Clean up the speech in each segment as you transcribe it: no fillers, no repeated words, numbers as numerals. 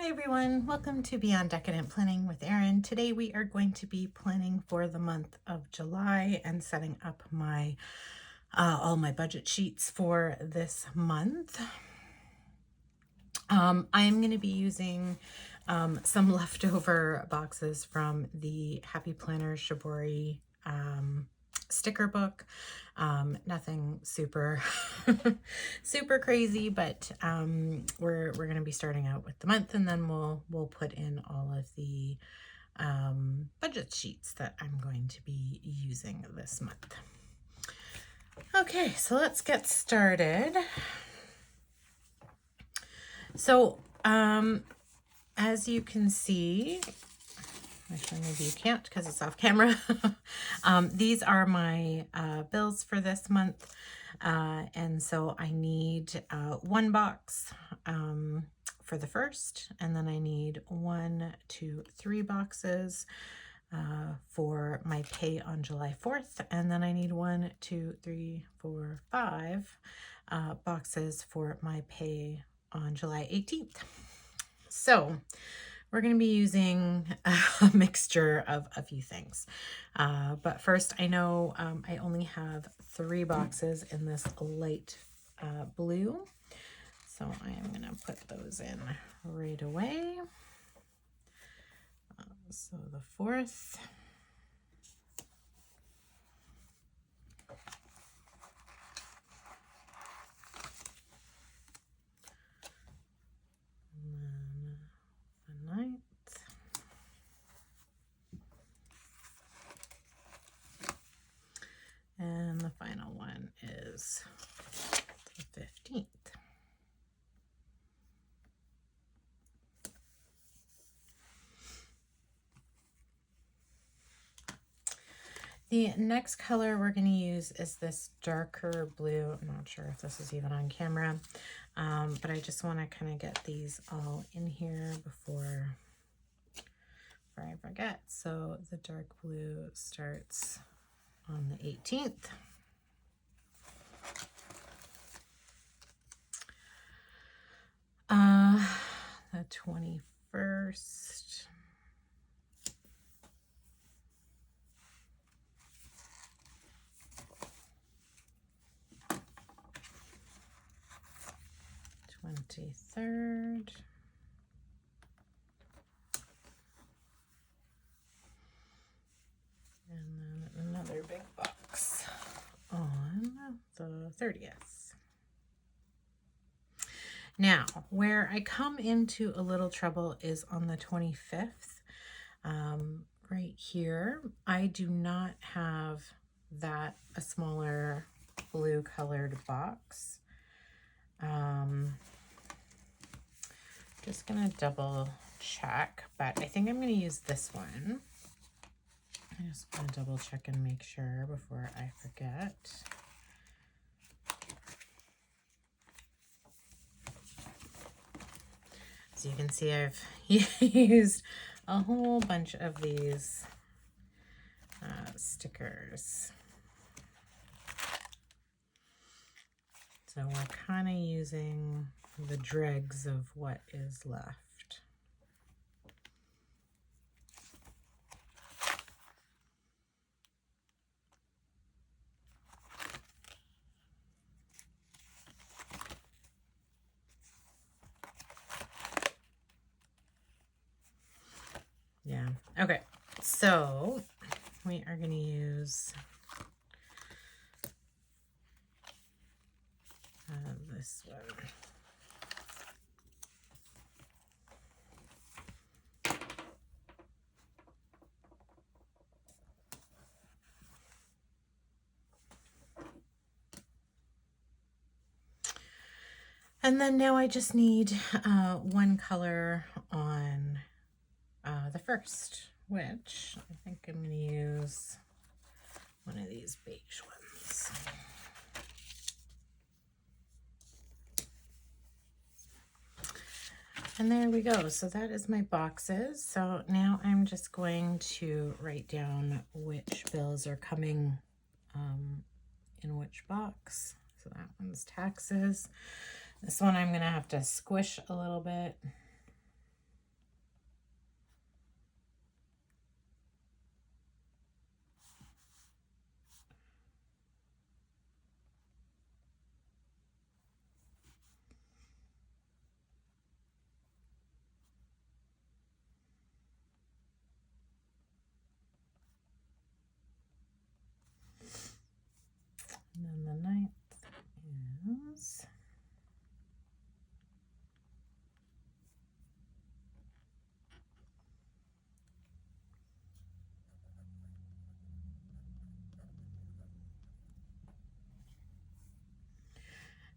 Hi everyone, welcome to Beyond Decadent Planning with Erin. Today we are going to be planning for the month of July and setting up my all my budget sheets for this month. I am going to be using some leftover boxes from the Happy Planner Shibori sticker book. Nothing super super crazy, but we're going to be starting out with the month, and then we'll put in all of the budget sheets that I'm going to be using this month. Okay, so let's get started. So as you can see, actually maybe you can't because it's off camera. These are my bills for this month, and so I need one box for the first, and then I need 1, 2, 3 boxes for my pay on July 4th, and then I need 1, 2, 3, 4, 5 boxes for my pay on July 18th. So we're going to be using a mixture of a few things. But first, I know I only have 3 boxes in this light blue. So I am going to put those in right away. So the 4th. And then the 9th. And the final one is the 15th. The next color we're going to use is this darker blue. I'm not sure if this is even on camera, but I just want to kind of get these all in here before I forget. So the dark blue starts on the 18th. The 21st. Third, and then another big box on the 30th. Now, where I come into a little trouble is on the 25th. Right here, I do not have a smaller blue colored box. Just gonna double check, but I think I'm gonna use this one. I just want to double check and make sure before I forget. So you can see I've used a whole bunch of these stickers. So we're kind of using the dregs of what is left. Yeah, okay, so we are going to use this one. And then now I just need one color on the first, which I think I'm going to use one of these beige ones. And there we go. So that is my boxes. So now I'm just going to write down which bills are coming in which box. So that one's taxes. This one I'm going to have to squish a little bit.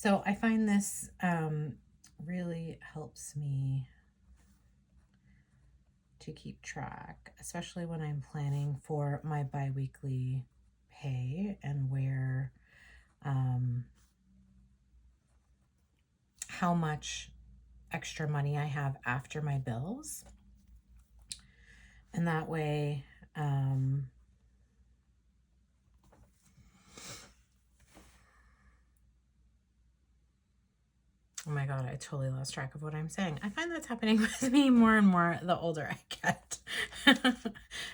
So I find this really helps me to keep track, especially when I'm planning for my bi-weekly pay and where how much extra money I have after my bills. And that way, oh my God, I totally lost track of what I'm saying. I find that's happening with me more and more the older I get.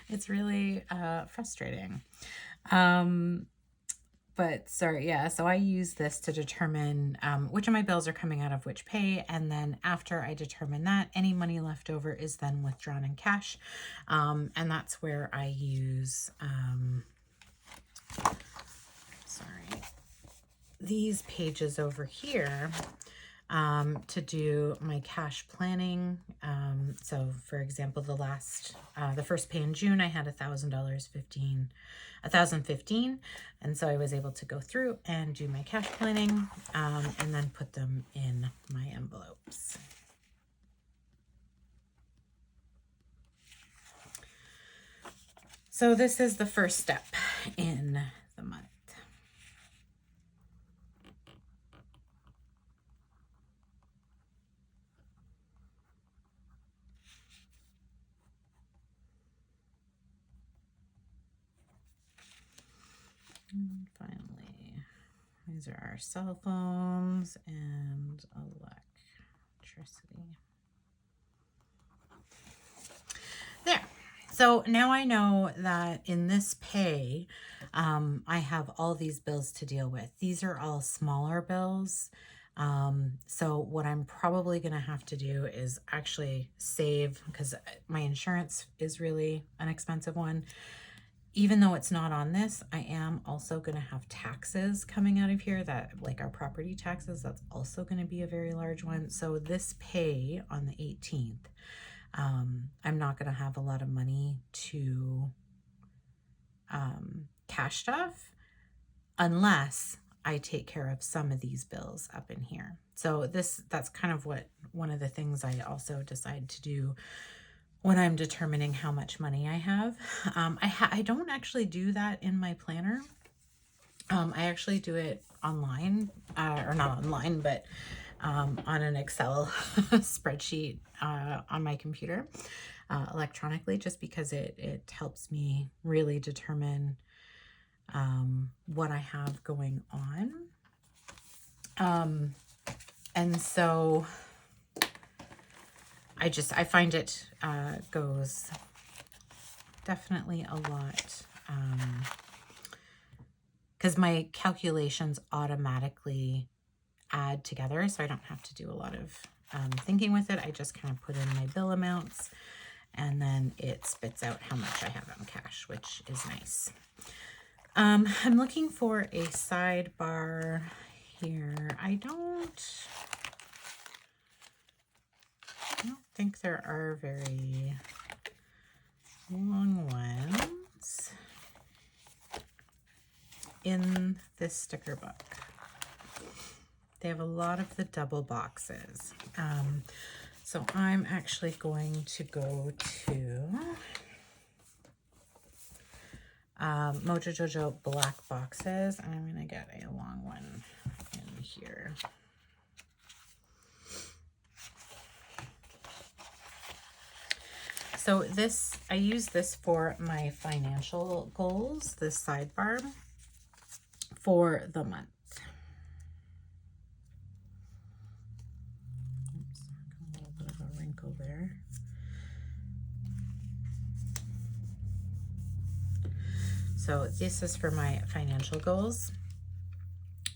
It's really frustrating. But sorry, yeah, so I use this to determine which of my bills are coming out of which pay. And then after I determine that, any money left over is then withdrawn in cash. And that's where I use, sorry, these pages over here to do my cash planning. So for example, the first pay in June, I had $1,015, and so I was able to go through and do my cash planning, and then put them in my envelopes. So this is the first step in the month. And finally, these are our cell phones and electricity. There. So now I know that in this pay, I have all these bills to deal with. These are all smaller bills. So what I'm probably going to have to do is actually save, because my insurance is really an expensive one. Even though it's not on this, I am also going to have taxes coming out of here, that like our property taxes, that's also going to be a very large one. So this pay on the 18th, I'm not going to have a lot of money to cash stuff unless I take care of some of these bills up in here. So that's kind of one of the things I also decide to do when I'm determining how much money I have. I don't actually do that in my planner. I actually do it online, or not online, but on an Excel spreadsheet on my computer electronically, just because it helps me really determine what I have going on. And so I find it goes definitely a lot, because my calculations automatically add together, so I don't have to do a lot of thinking with it. I just kind of put in my bill amounts, and then it spits out how much I have on cash, which is nice. I'm looking for a sidebar here. I don't think there are very long ones in this sticker book. They have a lot of the double boxes. So I'm actually going to go to Mojo Jojo black boxes, and I'm going to get a long one in here. So I use this for my financial goals, this sidebar for the month. Oops, a little bit of a wrinkle there. So this is for my financial goals.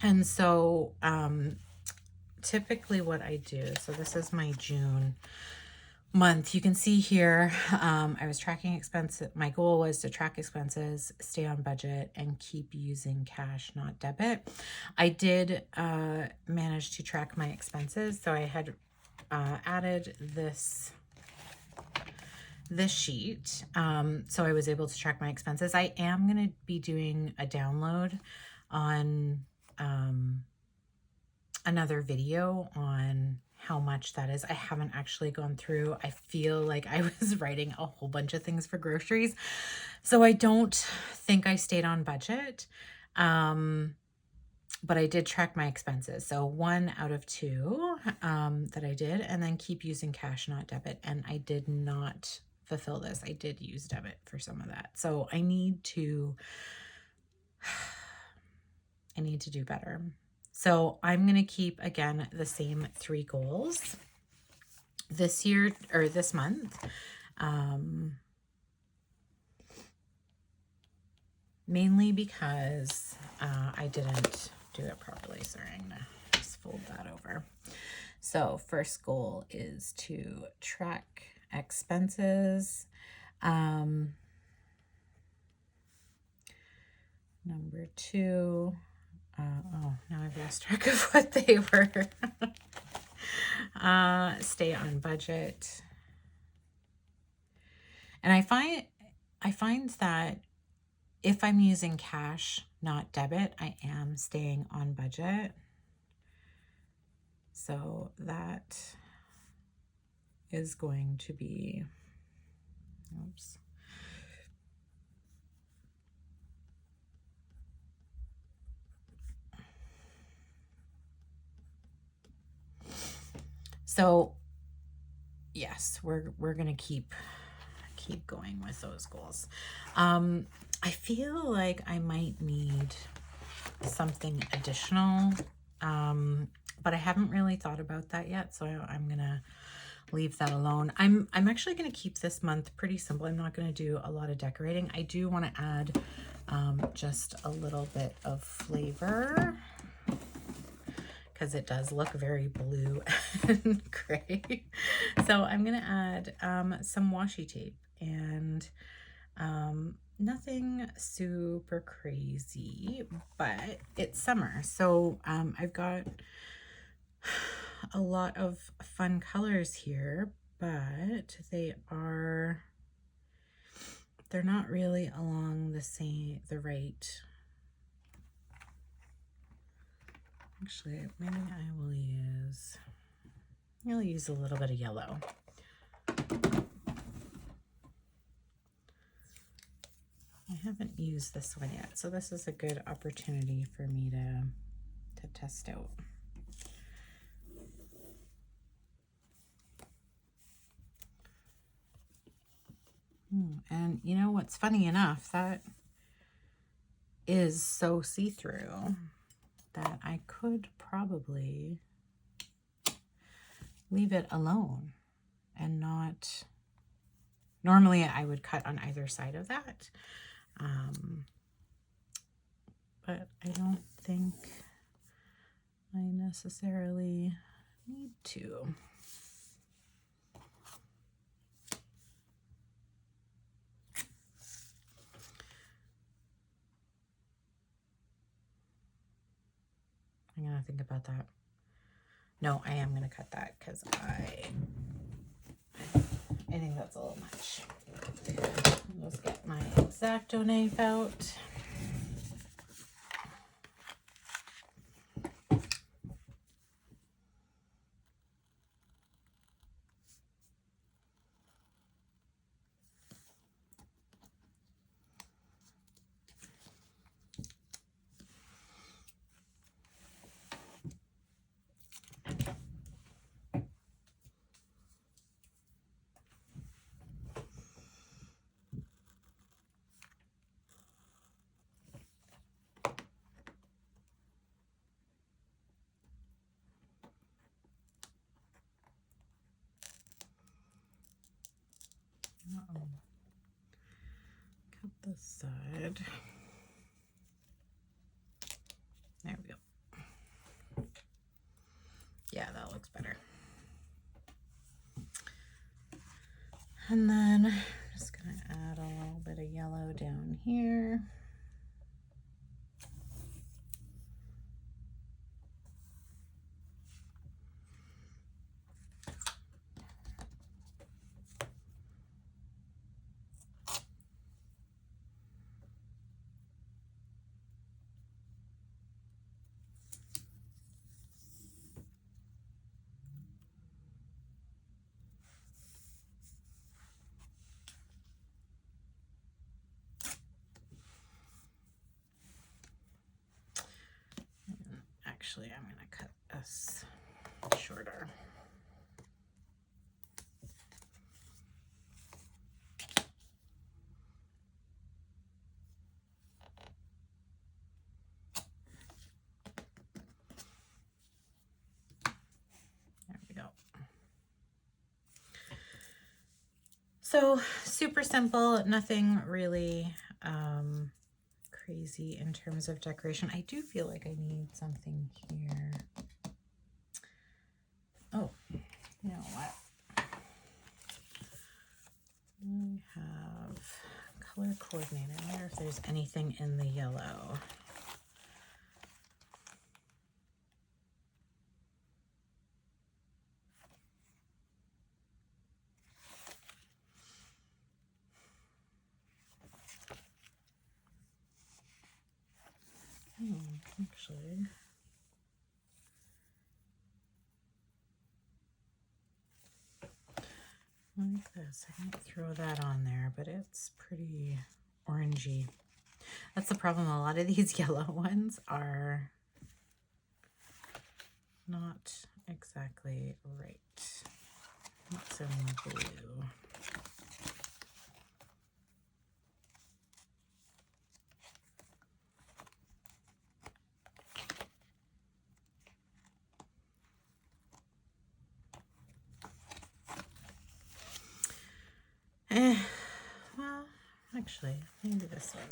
And so typically what I do, so this is my June month. You can see here, I was tracking expenses. My goal was to track expenses, stay on budget, and keep using cash, not debit. I did manage to track my expenses. So I had added this sheet. So I was able to track my expenses. I am going to be doing a download on another video on how much that is. I haven't actually gone through. I feel like I was writing a whole bunch of things for groceries, so I don't think I stayed on budget. But I did track my expenses. So 1 out of 2 that I did, and then keep using cash, not debit. And I did not fulfill this. I did use debit for some of that. So I need to do better. So I'm going to keep, again, the same 3 goals this year or this month. Mainly because I didn't do it properly. Sorry, I'm going to just fold that over. So first goal is to track expenses. Number 2, oh, now I've lost track of what they were. Stay on budget. And I find that if I'm using cash, not debit, I am staying on budget. So that is going to be, oops. So yes, we're going to keep going with those goals. I feel like I might need something additional, but I haven't really thought about that yet, so I'm gonna leave that alone. I'm actually gonna keep this month pretty simple. I'm not gonna do a lot of decorating. I do want to add just a little bit of flavor, because it does look very blue and gray. So I'm gonna add some washi tape, and nothing super crazy, but it's summer. So I've got a lot of fun colors here, but they're not really along the right. Actually, maybe I'll use a little bit of yellow. I haven't used this one yet, so this is a good opportunity for me to test out. And you know what's funny enough, that is so see-through that I could probably leave it alone and not, normally I would cut on either side of that. But I don't think I necessarily need to. I'm gonna think about that. No, I am gonna cut that because I think that's a little much. Let's get my X-Acto knife out. Cut this side. There we go. Yeah, that looks better. And then I'm just gonna add a little bit of yellow down here. Actually, I'm going to cut this shorter. There we go. So super simple, nothing really crazy in terms of decoration. I do feel like I need something here. Oh, you know what? I have color coordinator. I wonder if there's anything in the yellow. Actually, like this. I might throw that on there, but it's pretty orangey. That's the problem. A lot of these yellow ones are not exactly right. Not so blue. Well, actually, maybe this one.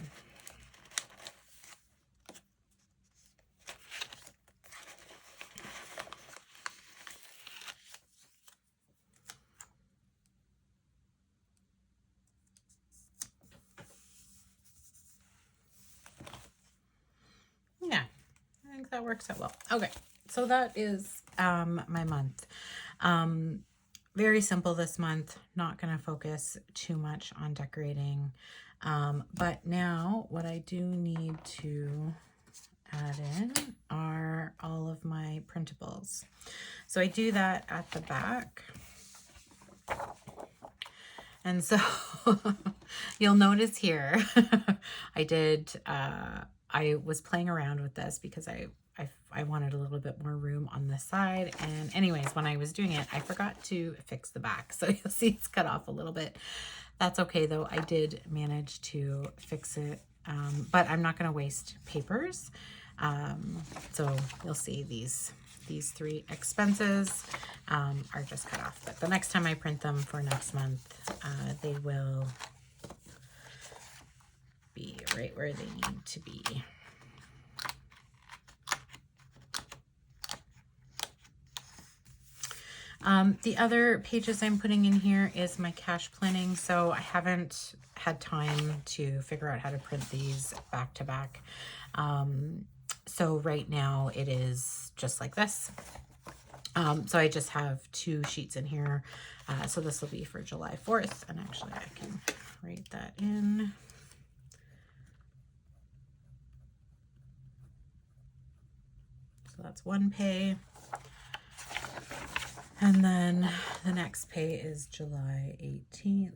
Yeah, I think that works out well. Okay, so that is my month. Very simple this month. Not going to focus too much on decorating. But now what I do need to add in are all of my printables. So I do that at the back. And so you'll notice here, I was playing around with this because I wanted a little bit more room on this side. And anyways, when I was doing it, I forgot to fix the back. So you'll see it's cut off a little bit. That's okay though. I did manage to fix it. But I'm not going to waste papers. So you'll see these three expenses are just cut off. But the next time I print them for next month, they will be right where they need to be. The other pages I'm putting in here is my cash planning. So I haven't had time to figure out how to print these back to back. So right now it is just like this. So I just have 2 sheets in here. So this will be for July 4th. And actually I can write that in. So that's one pay. And then the next pay is July 18th.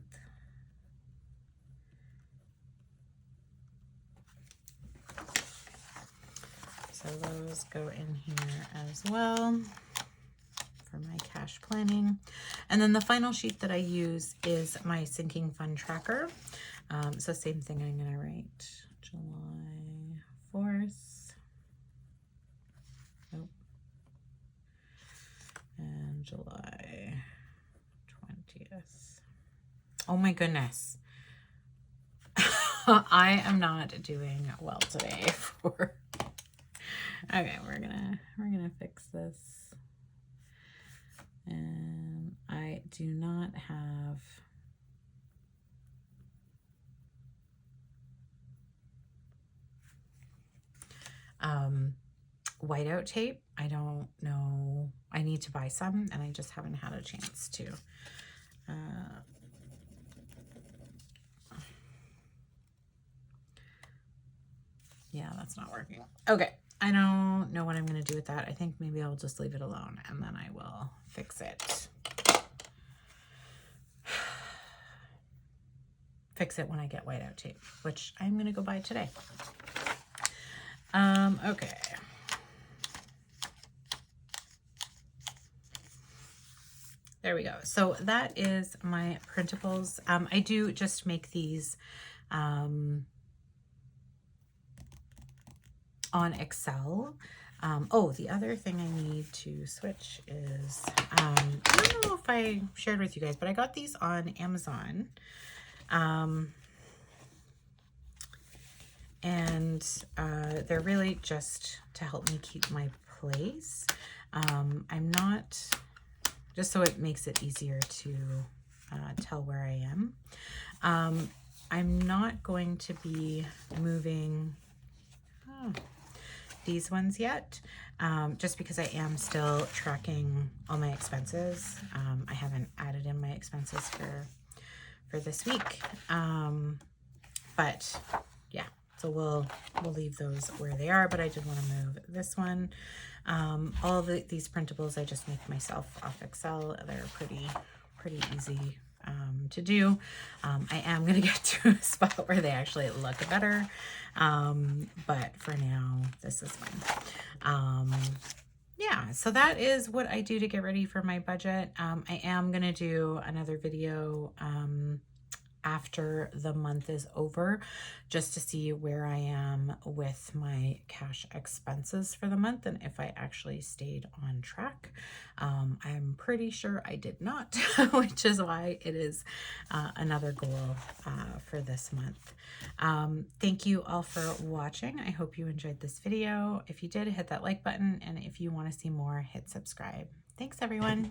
So those go in here as well for my cash planning. And then the final sheet that I use is my sinking fund tracker. So same thing, I'm going to write July 4th. Nope. And July 20th. Oh my goodness. I am not doing well today for... Okay, we're gonna fix this. And I do not have whiteout tape. I don't know. I need to buy some and I just haven't had a chance to. Yeah, that's not working. Okay, I don't know what I'm going to do with that. I think maybe I'll just leave it alone and then I will fix it. Fix it when I get whiteout tape, which I'm going to go buy today. Okay. there we go. So that is my printables. I do just make these on Excel. Oh, the other thing I need to switch is, I don't know if I shared with you guys, but I got these on Amazon. And they're really just to help me keep my place. I'm not, just so it makes it easier to tell where I am. I'm not going to be moving these ones yet, just because I am still tracking all my expenses. I haven't added in my expenses for this week, but yeah, so we'll leave those where they are. But I did want to move this one. All these printables I just make myself off Excel. They're pretty easy to do. I am going to get to a spot where they actually look better. But for now, this is fine. Yeah, so that is what I do to get ready for my budget. I am going to do another video after the month is over, just to see where I am with my cash expenses for the month and if I actually stayed on track. I'm pretty sure I did not, which is why it is another goal for this month. Thank you all for watching. I hope you enjoyed this video. If you did, hit that like button, and if you want to see more, hit subscribe. Thanks, everyone.